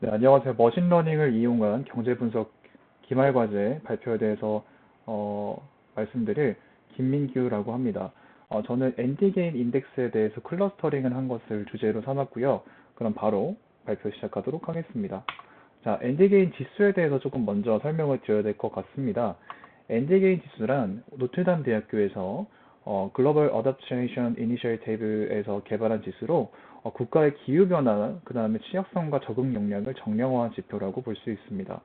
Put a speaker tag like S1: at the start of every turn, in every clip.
S1: 네, 안녕하세요. 머신러닝을 이용한 경제분석 기말과제 발표에 대해서 어, 말씀드릴 김민규라고 합니다. 저는 엔디게인 인덱스에 대해서 클러스터링을 한 것을 주제로 삼았고요. 그럼 바로 발표 시작하도록 하겠습니다. 자, 엔디게인 지수에 대해서 조금 먼저 설명을 드려야 될 것 같습니다. 엔디게인 지수란 노트담 대학교에서 글로벌 어댑테이션 이니셔티브에서 개발한 지수로 국가의 기후변화, 그 다음에 취약성과 적응 역량을 정량화한 지표라고 볼 수 있습니다.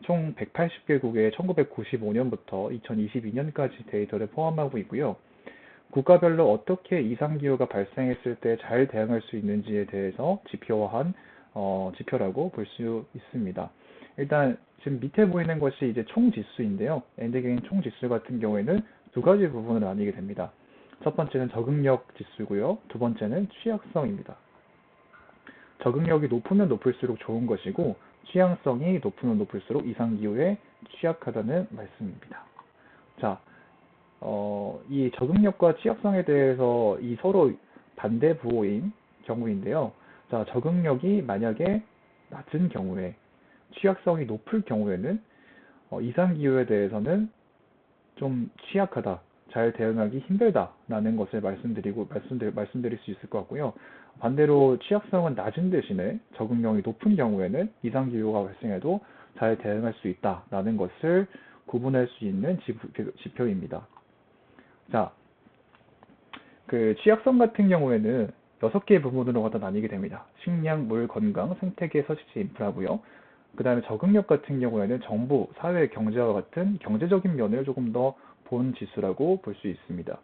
S1: 총 180개국의 1995년부터 2022년까지 데이터를 포함하고 있고요. 국가별로 어떻게 이상기후가 발생했을 때 잘 대응할 수 있는지에 대해서 지표화한 지표라고 볼 수 있습니다. 일단 지금 밑에 보이는 것이 이제 총지수인데요. 엔드게인 총지수 같은 경우에는 두 가지 부분으로 나뉘게 됩니다. 첫 번째는 적응력 지수고요. 두 번째는 취약성입니다. 적응력이 높으면 높을수록 좋은 것이고 취약성이 높으면 높을수록 이상기후에 취약하다는 말씀입니다. 자, 이 적응력과 취약성에 대해서 이 서로 반대 부호인 경우인데요. 자, 적응력이 만약에 낮은 경우에 취약성이 높을 경우에는 이상기후에 대해서는 좀 취약하다, 잘 대응하기 힘들다라는 것을 말씀드릴 수 있을 것 같고요. 반대로 취약성은 낮은 대신에 적응력이 높은 경우에는 이상기후가 발생해도 잘 대응할 수 있다라는 것을 구분할 수 있는 지표입니다. 자, 그 취약성 같은 경우에는 6개의 부분으로 갖다 나뉘게 됩니다. 식량, 물, 건강, 생태계, 서식지, 인프라고요. 그 다음에 적응력 같은 경우에는 정부, 사회, 경제와 같은 경제적인 면을 조금 더 본 지수라고 볼 수 있습니다.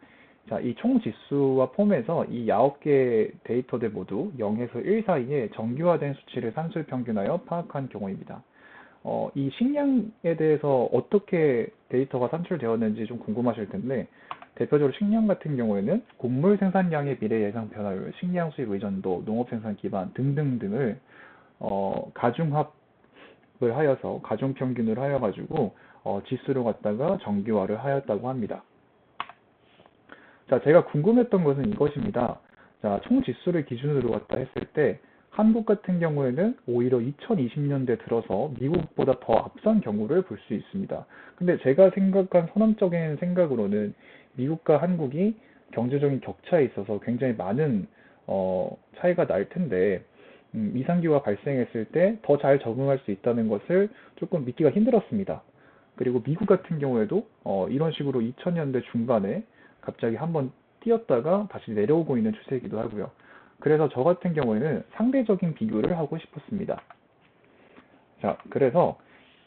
S1: 자, 이 총 지수와 폼에서 이 9개 데이터들 모두 0에서 1 사이에 정규화된 수치를 산술 평균하여 파악한 경우입니다. 이 식량에 대해서 어떻게 데이터가 산출되었는지 좀 궁금하실 텐데, 대표적으로 식량 같은 경우에는 곡물 생산량의 미래 예상 변화율, 식량 수입 의존도, 농업 생산 기반 등등등을 가중합을 하여서 가중 평균을 하여 가지고 지수를 갖다가 정규화를 하였다고 합니다. 자, 제가 궁금했던 것은 이것입니다. 자, 총 지수를 기준으로 갖다 했을 때 한국 같은 경우에는 오히려 2020년대 들어서 미국보다 더 앞선 경우를 볼 수 있습니다. 근데 제가 생각한 선언적인 생각으로는 미국과 한국이 경제적인 격차에 있어서 굉장히 많은 차이가 날 텐데 이상기후가 발생했을 때 더 잘 적응할 수 있다는 것을 조금 믿기가 힘들었습니다. 그리고 미국 같은 경우에도 이런 식으로 2000년대 중반에 갑자기 한번 뛰었다가 다시 내려오고 있는 추세이기도 하고요. 그래서 저 같은 경우에는 상대적인 비교를 하고 싶었습니다. 자, 그래서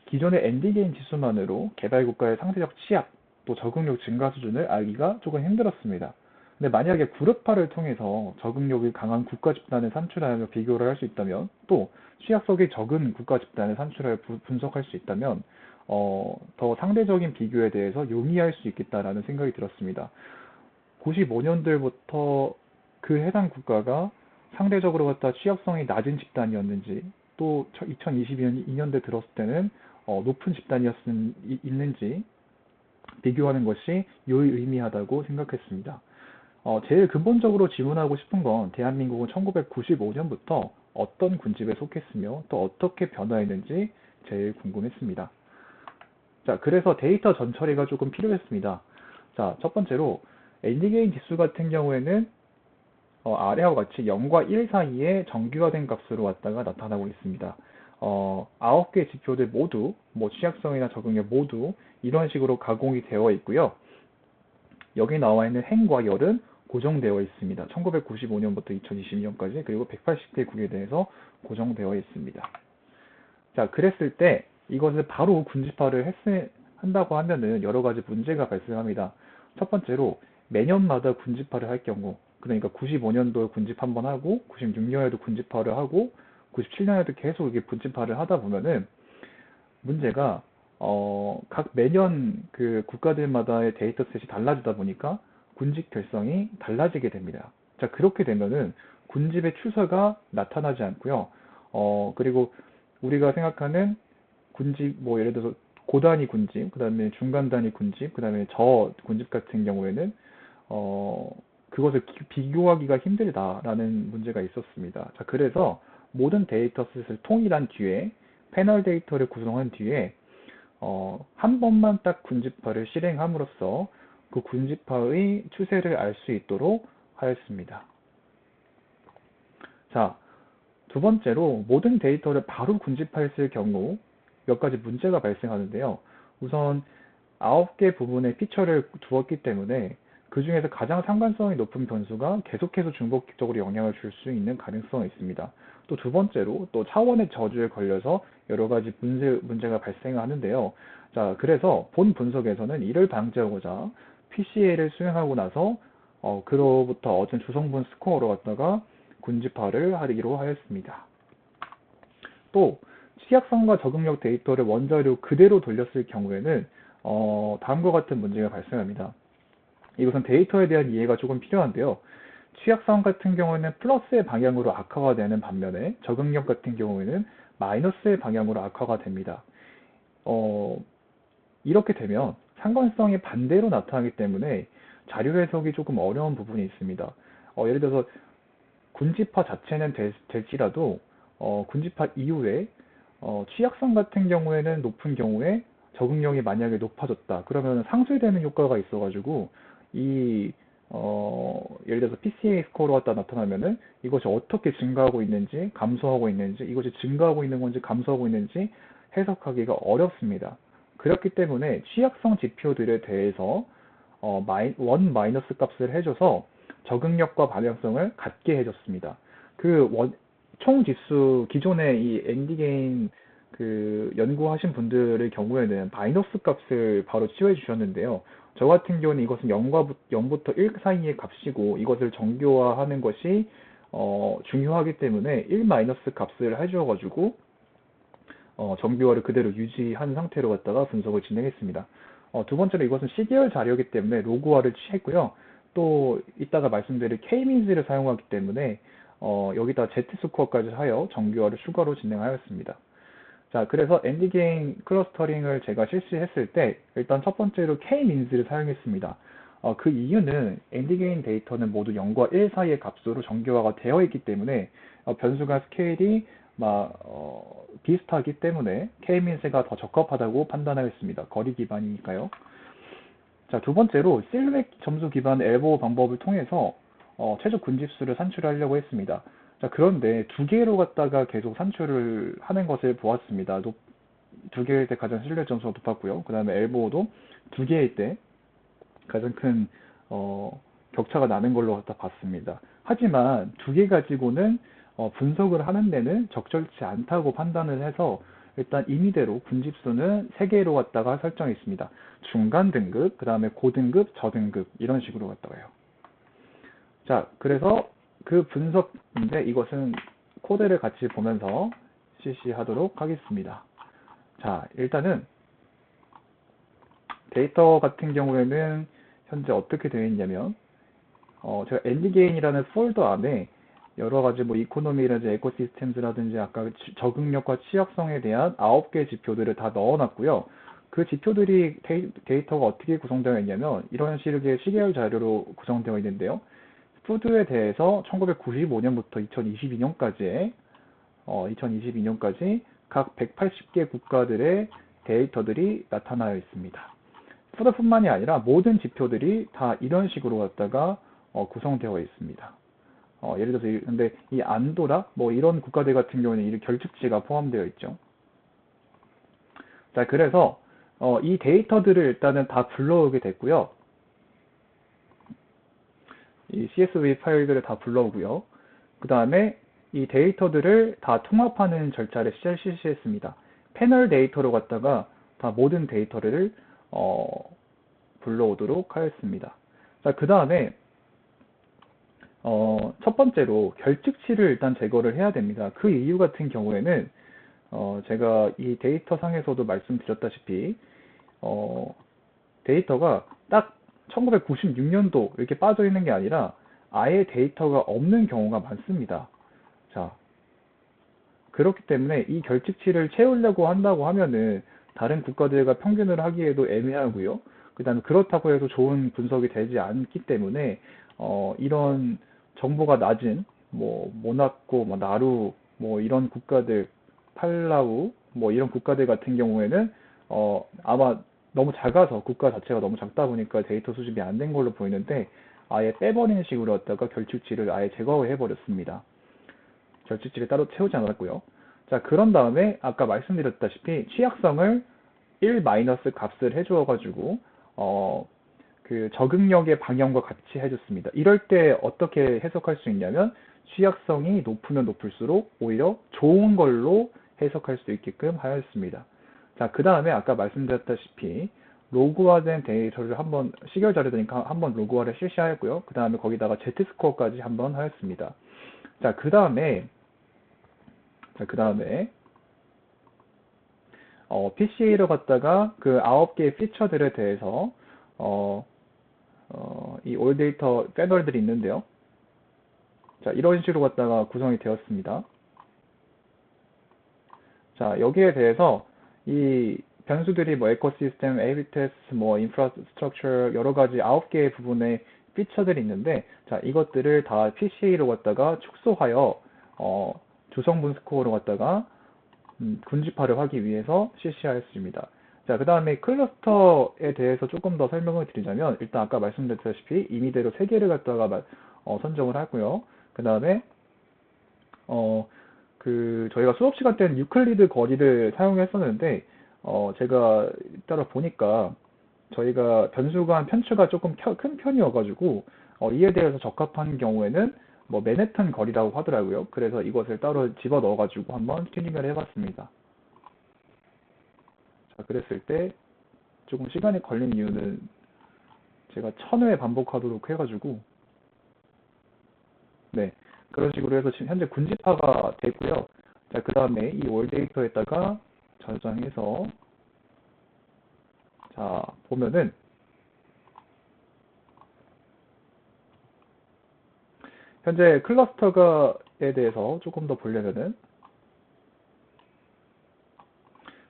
S1: 기존의 엔디게인 지수만으로 개발국가의 상대적 취약, 또 적응력 증가 수준을 알기가 조금 힘들었습니다. 근데 만약에 그룹화를 통해서 적응력이 강한 국가 집단을 산출하여 비교를 할 수 있다면, 또 취약성이 적은 국가 집단을 산출하여 분석할 수 있다면, 더 상대적인 비교에 대해서 용이할 수 있겠다라는 생각이 들었습니다. 95년들부터 그 해당 국가가 상대적으로 갖다 취약성이 낮은 집단이었는지, 또 2022년대 들었을 때는 높은 집단이었는지 비교하는 것이 유의미하다고 생각했습니다. 제일 근본적으로 질문하고 싶은 건 대한민국은 1995년부터 어떤 군집에 속했으며 또 어떻게 변화했는지 제일 궁금했습니다. 자, 그래서 데이터 전처리가 조금 필요했습니다. 자, 첫 번째로 엔디게인 지수 같은 경우에는 아래와 같이 0과 1 사이에 정규화된 값으로 왔다가 나타나고 있습니다. 9개 지표들 모두, 뭐 취약성이나 적응력 모두 이런 식으로 가공이 되어 있고요. 여기 나와 있는 행과 열은 고정되어 있습니다. 1995년부터 2022년까지 그리고 180개국에 대해서 고정되어 있습니다. 자, 그랬을 때 이것을 바로 군집화를 한다고 하면은 여러 가지 문제가 발생합니다. 첫 번째로 매년마다 군집화를 할 경우, 그러니까 95년도에 군집 한번 하고 96년에도 군집화를 하고 97년에도 계속 이게 군집화를 하다 보면은 문제가 각 매년 그 국가들마다의 데이터셋이 달라지다 보니까 군집 결성이 달라지게 됩니다. 자, 그렇게 되면은 군집의 추세가 나타나지 않고요. 그리고 우리가 생각하는 군집, 뭐 예를 들어서 고단위 군집, 그 다음에 중간 단위 군집, 그 다음에 저 군집 같은 경우에는 그것을 비교하기가 힘들다라는 문제가 있었습니다. 자, 그래서 모든 데이터셋을 통일한 뒤에 패널 데이터를 구성한 뒤에 한 번만 딱 군집화를 실행함으로써 그 군집화의 추세를 알 수 있도록 하였습니다. 자, 두 번째로 모든 데이터를 바로 군집화했을 경우 몇 가지 문제가 발생하는데요. 우선 9개 부분의 피처를 두었기 때문에 그 중에서 가장 상관성이 높은 변수가 계속해서 중복적으로 영향을 줄 수 있는 가능성이 있습니다. 또 두 번째로 또 차원의 저주에 걸려서 여러 가지 문제가 발생하는데요. 자, 그래서 본 분석에서는 이를 방지하고자 PCA를 수행하고 나서 그로부터 얻은 주성분 스코어로 갖다가 군집화를 하기로 하였습니다. 또 취약성과 적응력 데이터를 원자료 그대로 돌렸을 경우에는 다음과 같은 문제가 발생합니다. 이것은 데이터에 대한 이해가 조금 필요한데요. 취약성 같은 경우에는 플러스의 방향으로 악화가 되는 반면에 적응력 같은 경우에는 마이너스의 방향으로 악화가 됩니다. 이렇게 되면 상관성이 반대로 나타나기 때문에 자료 해석이 조금 어려운 부분이 있습니다. 예를 들어서 군집화 자체는 될지라도 군집화 이후에 취약성 같은 경우에는 높은 경우에 적응력이 만약에 높아졌다. 그러면 상쇄되는 효과가 있어가지고 예를 들어서 PCA 스코어로 갖다 나타나면은 이것이 어떻게 증가하고 있는지 감소하고 있는지 이것이 증가하고 있는 건지 감소하고 있는지 해석하기가 어렵습니다. 그렇기 때문에 취약성 지표들에 대해서 원 마이너스 값을 해줘서 적응력과 방향성을 같게 해줬습니다. 총 지수 기존의 이 엔디게인 연구하신 분들의 경우에는 마이너스 값을 바로 치환해 주셨는데요. 저 같은 경우는 이것은 0부터 1 사이의 값이고 이것을 정교화하는 것이 중요하기 때문에 1 마이너스 값을 해주어가지고 정교화를 그대로 유지한 상태로 갖다가 분석을 진행했습니다. 두 번째로 이것은 시계열 자료이기 때문에 로그화를 취했고요. 또 이따가 말씀드릴 K-민즈를 사용하기 때문에 여기다 Z-스코어까지 하여 정교화를 추가로 진행하였습니다. 자, 그래서 엔디게인 클러스터링을 제가 실시했을 때 일단 첫 번째로 K-민즈를 사용했습니다. 그 이유는 엔디게인 데이터는 모두 0과 1 사이의 값으로 정교화가 되어 있기 때문에 변수가 스케일이 비슷하기 때문에 K-민즈가 더 적합하다고 판단하였습니다. 거리 기반이니까요. 자, 두 번째로 실루엣 점수 기반 엘보우 방법을 통해서 최저 군집수를 산출하려고 했습니다. 자, 그런데 두 개로 갖다가 계속 산출을 하는 것을 보았습니다. 두 개일 때 가장 실루엣 점수가 높았고요. 그 다음에 엘보우도 두 개일 때 가장 큰 격차가 나는 걸로 갖다 봤습니다. 하지만 두 개 가지고는 분석을 하는 데는 적절치 않다고 판단을 해서 일단 임의대로 군집수는 3개로 갖다가 설정했습니다. 중간 등급, 그 다음에 고등급, 저등급 이런 식으로 갖다가요. 자, 그래서 그 분석인데 이것은 코드를 같이 보면서 실시하도록 하겠습니다. 자, 일단은 데이터 같은 경우에는 현재 어떻게 되어 있냐면 제가 엔디게인이라는 폴더 안에 여러 가지 이코노미라든지 에코시스템즈라든지 아까 적응력과 취약성에 대한 9개 지표들을 다 넣어놨고요. 그 지표들이 데이터가 어떻게 구성되어 있냐면 이런 식의 시계열 자료로 구성되어 있는데요. 푸드에 대해서 1995년부터 2022년까지 각 180개 국가들의 데이터들이 나타나어 있습니다. 푸드뿐만이 아니라 모든 지표들이 다 이런 식으로 갖다가 구성되어 있습니다. 예를 들어서 근데 이 안도라 이런 국가들 같은 경우는 이 결측지가 포함되어 있죠. 자, 그래서 이 데이터들을 일단은 다 불러오게 됐고요. 이 CSV 파일들을 다 불러오고요. 그 다음에 이 데이터들을 다 통합하는 절차를 실시했습니다. 패널 데이터로 갖다가 다 모든 데이터를 불러오도록 하였습니다. 자, 그 다음에 첫 번째로 결측치를 일단 제거를 해야 됩니다. 그 이유 같은 경우에는 제가 이 데이터 상에서도 말씀드렸다시피 데이터가 딱 1996년도 이렇게 빠져 있는 게 아니라 아예 데이터가 없는 경우가 많습니다. 자, 그렇기 때문에 이 결측치를 채우려고 한다고 하면은 다른 국가들과 평균을 하기에도 애매하고요. 그 다음에 그렇다고 해서 좋은 분석이 되지 않기 때문에 이런 정보가 낮은 모나코, 나루 뭐 이런 국가들, 팔라우, 뭐 이런 국가들 같은 경우에는 아마 너무 작아서 국가 자체가 너무 작다 보니까 데이터 수집이 안 된 걸로 보이는데 아예 빼버리는 식으로 했다가 결축지를 아예 제거해 버렸습니다. 결축지를 따로 채우지 않았고요. 자, 그런 다음에 아까 말씀드렸다시피 취약성을 1 마이너스 값을 해주어가지고 그 적응력의 방향과 같이 해줬습니다. 이럴 때 어떻게 해석할 수 있냐면 취약성이 높으면 높을수록 오히려 좋은 걸로 해석할 수 있게끔 하였습니다. 자, 그 다음에 아까 말씀드렸다시피 로그화된 데이터를 한번 시결 자료니까 한번 로그화를 실시하였고요. 그 다음에 거기다가 Z스코어까지 한번 하였습니다. 자, 그 다음에 PCA로 갔다가 그 9개의 피처들에 대해서 이 올 데이터 패널들이 있는데요. 자, 이런 식으로 갖다가 구성이 되었습니다. 자, 여기에 대해서 이 변수들이 뭐 에코시스템, A/B 테스트, 뭐 인프라스트럭처 여러 가지 9개의 부분의 피처들이 있는데, 자, 이것들을 다 PCA로 갖다가 축소하여 조성분 스코어로 갖다가 군집화를 하기 위해서 실시하였습니다. 자, 그 다음에 클러스터에 대해서 조금 더 설명을 드리자면, 일단 아까 말씀드렸다시피 임의대로 3개를 갖다가 선정을 하고요. 그 다음에 저희가 수업 시간 때는 유클리드 거리를 사용했었는데, 제가 따라 보니까 저희가 변수간 편차가 조금 큰 편이어가지고, 이에 대해서 적합한 경우에는 뭐 맨해튼 거리라고 하더라고요. 그래서 이것을 따로 집어 넣어가지고 한번 튜닝을 해봤습니다. 자, 그랬을 때 조금 시간이 걸린 이유는 제가 1000회 반복하도록 해가지고, 네, 그런 식으로 해서 지금 현재 군집화가 됐고요. 자, 그 다음에 이 올 데이터에다가 저장해서, 자, 보면은 현재 클러스터에 대해서 조금 더 보려면은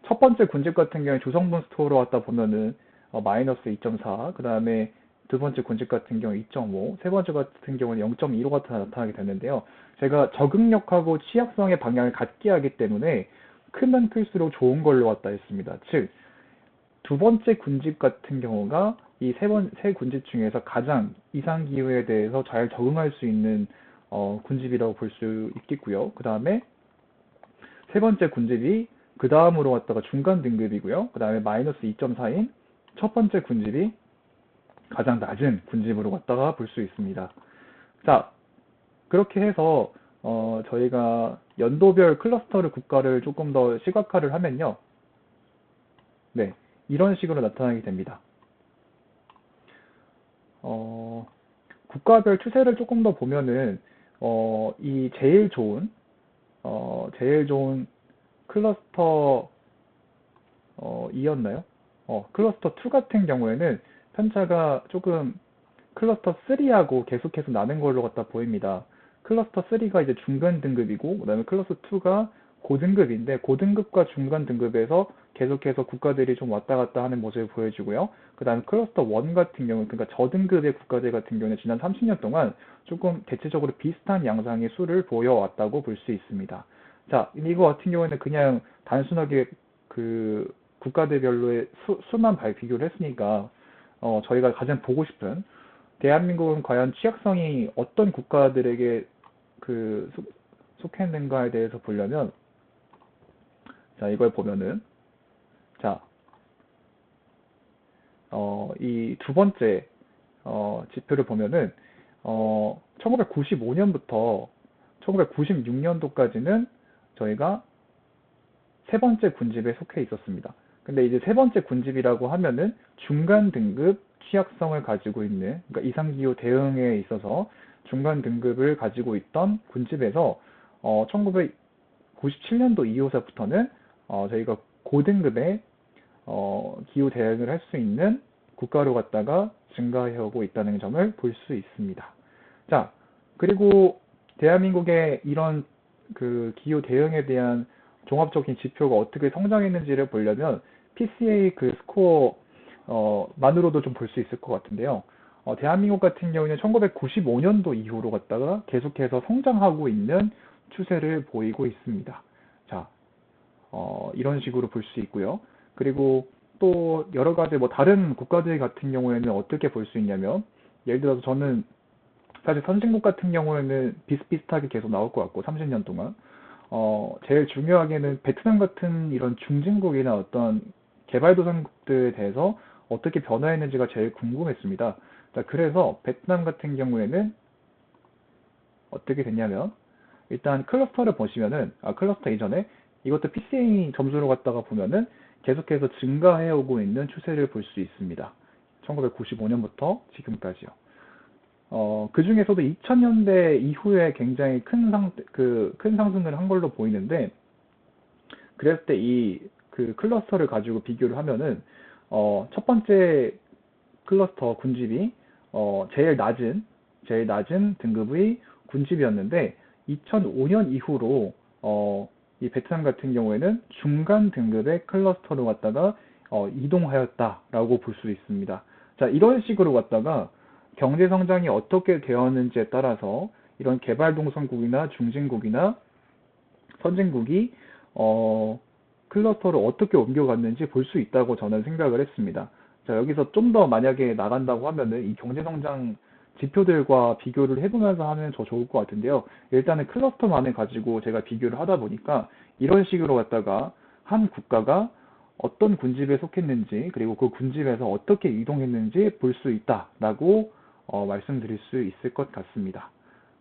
S1: 첫 번째 군집 같은 경우에 조성분 스토어로 왔다 보면은 마이너스 2.4, 그 다음에 두 번째 군집 같은 경우 2.5, 세 번째 같은 경우는 0.15 같은 나타나게 되는데요. 제가 적응력하고 취약성의 방향을 같게 하기 때문에 크면 클수록 좋은 걸로 왔다 했습니다. 즉, 두 번째 군집 같은 경우가 이 세 군집 중에서 가장 이상 기후에 대해서 잘 적응할 수 있는 군집이라고 볼 수 있겠고요. 그 다음에 세 번째 군집이 그 다음으로 갔다가 중간 등급이고요. 그 다음에 마이너스 2.4인 첫 번째 군집이 가장 낮은 군집으로 갔다가 볼 수 있습니다. 자, 그렇게 해서 저희가 연도별 클러스터를 국가를 조금 더 시각화를 하면요. 네, 이런 식으로 나타나게 됩니다. 국가별 추세를 조금 더 보면은 이 제일 좋은 클러스터 2였나요? 클러스터 2 같은 경우에는 편차가 조금 클러스터 3하고 계속해서 나는 걸로 갖다 보입니다. 클러스터 3가 이제 중간 등급이고, 그 다음에 클러스터 2가 고등급인데, 고등급과 중간 등급에서 계속해서 국가들이 좀 왔다 갔다 하는 모습을 보여주고요. 그 다음에 클러스터 1 같은 경우는, 그러니까 저등급의 국가들 같은 경우는 지난 30년 동안 조금 대체적으로 비슷한 양상의 수를 보여왔다고 볼 수 있습니다. 자, 이거 같은 경우에는 그냥 단순하게 그 국가들별로의 수만 비교를 했으니까, 저희가 가장 보고 싶은 대한민국은 과연 취약성이 어떤 국가들에게 속했는가에 대해서 보려면, 자, 이걸 보면은, 자, 이 두 번째 지표를 보면은 1995년부터 1996년도까지는 저희가 세 번째 군집에 속해 있었습니다. 근데 이제 세 번째 군집이라고 하면은 중간 등급 취약성을 가지고 있는, 그러니까 이상기후 대응에 있어서 중간 등급을 가지고 있던 군집에서 1997년도 이후서부터는 저희가 고등급의 기후 대응을 할 수 있는 국가로 갔다가 증가해 오고 있다는 점을 볼 수 있습니다. 자, 그리고 대한민국의 이런 그 기후 대응에 대한 종합적인 지표가 어떻게 성장했는지를 보려면 PCA 그 스코어 만으로도 좀 볼 수 있을 것 같은데요. 대한민국 같은 경우는 1995년도 이후로 갔다가 계속해서 성장하고 있는 추세를 보이고 있습니다. 자, 이런 식으로 볼 수 있고요. 그리고 또 여러 가지 뭐 다른 국가들 같은 경우에는 어떻게 볼 수 있냐면, 예를 들어서 저는 사실 선진국 같은 경우에는 비슷비슷하게 계속 나올 것 같고 30년 동안 제일 중요하게는 베트남 같은 이런 중진국이나 어떤 개발도상국들에 대해서 어떻게 변화했는지가 제일 궁금했습니다. 자, 그래서 베트남 같은 경우에는 어떻게 됐냐면, 일단 클러스터를 보시면은, 클러스터 이전에 이것도 PCA 점수로 갖다가 보면은 계속해서 증가해 오고 있는 추세를 볼 수 있습니다. 1995년부터 지금까지요. 그 중에서도 2000년대 이후에 굉장히 큰 상승을 한 걸로 보이는데, 그랬을 때 그 클러스터를 가지고 비교를 하면은, 첫 번째 클러스터 군집이, 제일 낮은 등급의 군집이었는데, 2005년 이후로, 이 베트남 같은 경우에는 중간 등급의 클러스터로 갖다가, 이동하였다라고 볼 수 있습니다. 자, 이런 식으로 갖다가 경제 성장이 어떻게 되었는지에 따라서 이런 개발동성국이나 중진국이나 선진국이 클러스터를 어떻게 옮겨갔는지 볼 수 있다고 저는 생각을 했습니다. 자, 여기서 좀 더 만약에 나간다고 하면은 이 경제성장 지표들과 비교를 해보면서 하면 더 좋을 것 같은데요. 일단은 클러스터만을 가지고 제가 비교를 하다 보니까 이런 식으로 갖다가 한 국가가 어떤 군집에 속했는지, 그리고 그 군집에서 어떻게 이동했는지 볼 수 있다라고 말씀드릴 수 있을 것 같습니다.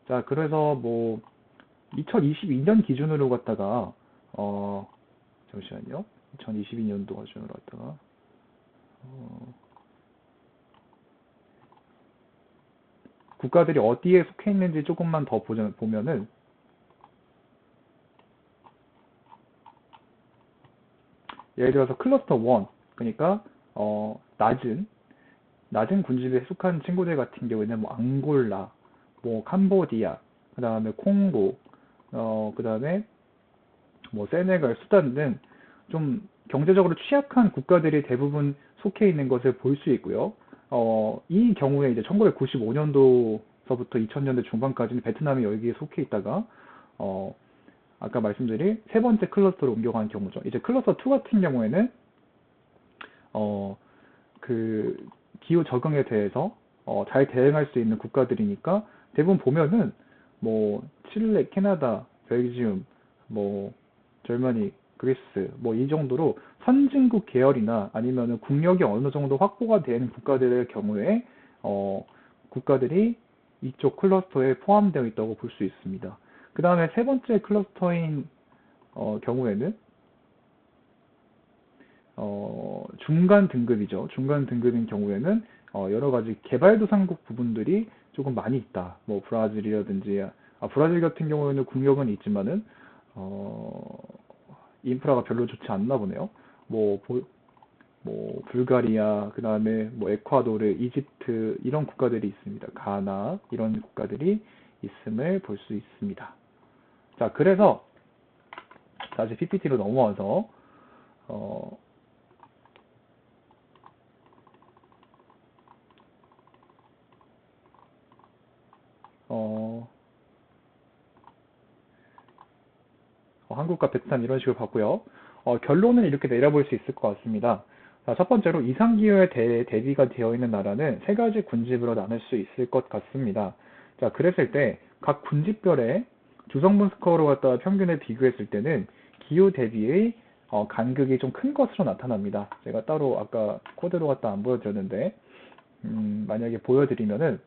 S1: 자, 그래서 뭐 2022년 기준으로 갖다가 잠시만요. 2022년도 기준으로 갖다가 국가들이 어디에 속해 있는지 조금만 더 보면은, 예를 들어서 클러스터 1, 그러니까 낮은 군집에 속한 친구들 같은 경우에는 뭐 앙골라, 뭐 캄보디아, 그 다음에 콩고, 그 다음에 뭐 세네갈, 수단 등 좀 경제적으로 취약한 국가들이 대부분 속해 있는 것을 볼 수 있고요. 이 경우에 이제 1995년도서부터 2000년대 중반까지는 베트남이 여기에 속해 있다가 아까 말씀드린 세 번째 클러스터로 옮겨간 경우죠. 이제 클러스터 2 같은 경우에는 그 기후 적응에 대해서 잘 대응할 수 있는 국가들이니까 대부분 보면은 뭐 칠레, 캐나다, 벨기움, 뭐 절머니, 그리스 뭐 이 정도로 선진국 계열이나 아니면은 국력이 어느 정도 확보가 된 국가들의 경우에 국가들이 이쪽 클러스터에 포함되어 있다고 볼 수 있습니다. 그 다음에 세 번째 클러스터인 경우에는 중간 등급이죠. 중간 등급인 경우에는 여러 가지 개발도상국 부분들이 조금 많이 있다. 뭐 브라질이라든지, 브라질 같은 경우에는 국력은 있지만은 인프라가 별로 좋지 않나 보네요. 뭐, 뭐 불가리아, 그 다음에 뭐 에콰도르, 이집트 이런 국가들이 있습니다. 가나 이런 국가들이 있음을 볼 수 있습니다. 자, 그래서 다시 PPT로 넘어와서 한국과 베트남 이런 식으로 봤고요. 결론은 이렇게 내려볼 수 있을 것 같습니다. 자, 첫 번째로 이상기후에 대비가 되어 있는 나라는 세 가지 군집으로 나눌 수 있을 것 같습니다. 자, 그랬을 때 각 군집별의 주성분 스코어로 갖다가 평균을 비교했을 때는 기후 대비의 간극이 좀 큰 것으로 나타납니다. 제가 따로 아까 코드로 갖다 안 보여드렸는데 만약에 보여드리면은,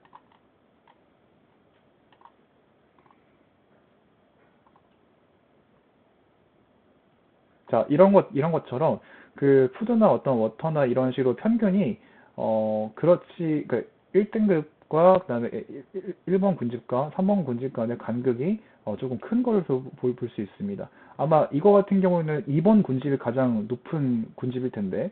S1: 자, 이런 것처럼 그 푸드나 어떤 워터나 이런 식으로 평균이 그렇지, 그 1등급과 그다음에 1번 군집과 3번 군집 간의 간극이 조금 큰 걸로 볼 수 있습니다. 아마 이거 같은 경우는 2번 군집이 가장 높은 군집일 텐데,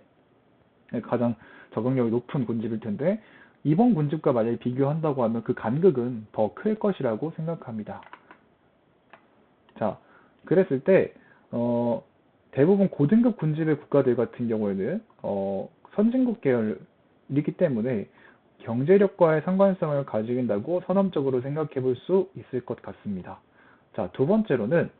S1: 가장 적응력이 높은 군집일 텐데, 2번 군집과 만약에 비교한다고 하면 그 간극은 더 클 것이라고 생각합니다. 자, 그랬을 때 대부분 고등급 군집의 국가들 같은 경우에는 선진국 계열이기 때문에 경제력과의 상관성을 가진다고 선험적으로 생각해 볼 수 있을 것 같습니다. 자, 두 번째로는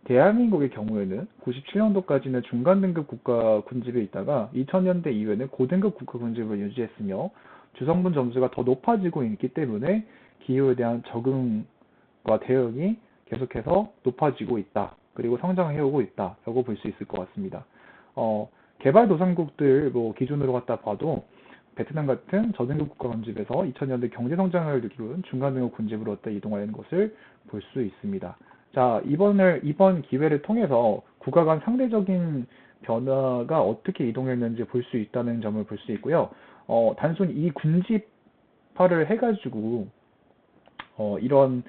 S1: 대한민국의 경우에는 97년도까지는 중간등급 국가 군집에 있다가 2000년대 이후에는 고등급 국가 군집을 유지했으며 주성분 점수가 더 높아지고 있기 때문에 기후에 대한 적응과 대응이 계속해서 높아지고 있다. 그리고 성장해오고 있다라고 볼 수 있을 것 같습니다. 개발도상국들 기준으로 갖다 봐도 베트남 같은 저등급 국가 군집에서 2000년대 경제성장을 이룬 중간등급 군집으로 갖다 이동하는 것을 볼 수 있습니다. 자, 이번 기회를 통해서 국가 간 상대적인 변화가 어떻게 이동했는지 볼 수 있다는 점을 볼 수 있고요. 단순히 이 군집화를 해가지고, 이런,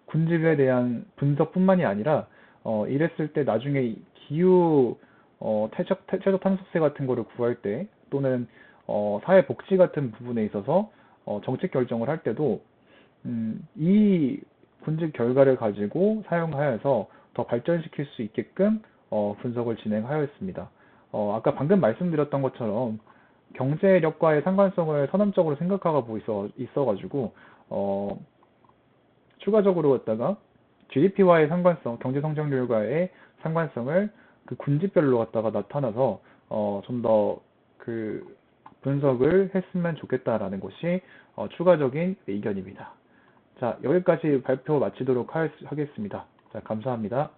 S1: 군집에 대한 분석뿐만이 아니라, 이랬을 때 나중에 기후, 최저 탄소세 같은 거를 구할 때, 또는, 사회복지 같은 부분에 있어서, 정책 결정을 할 때도, 이 군집 결과를 가지고 사용하여서 더 발전시킬 수 있게끔 분석을 진행하였습니다. 아까 방금 말씀드렸던 것처럼 경제력과의 상관성을 선언적으로 생각하고 있어가지고 추가적으로 갖다가 GDP와의 상관성, 경제 성장률과의 상관성을 그 군집별로 갖다가 나타나서 좀 더 그 분석을 했으면 좋겠다라는 것이 추가적인 의견입니다. 자, 여기까지 발표 마치도록 하겠습니다. 자, 감사합니다.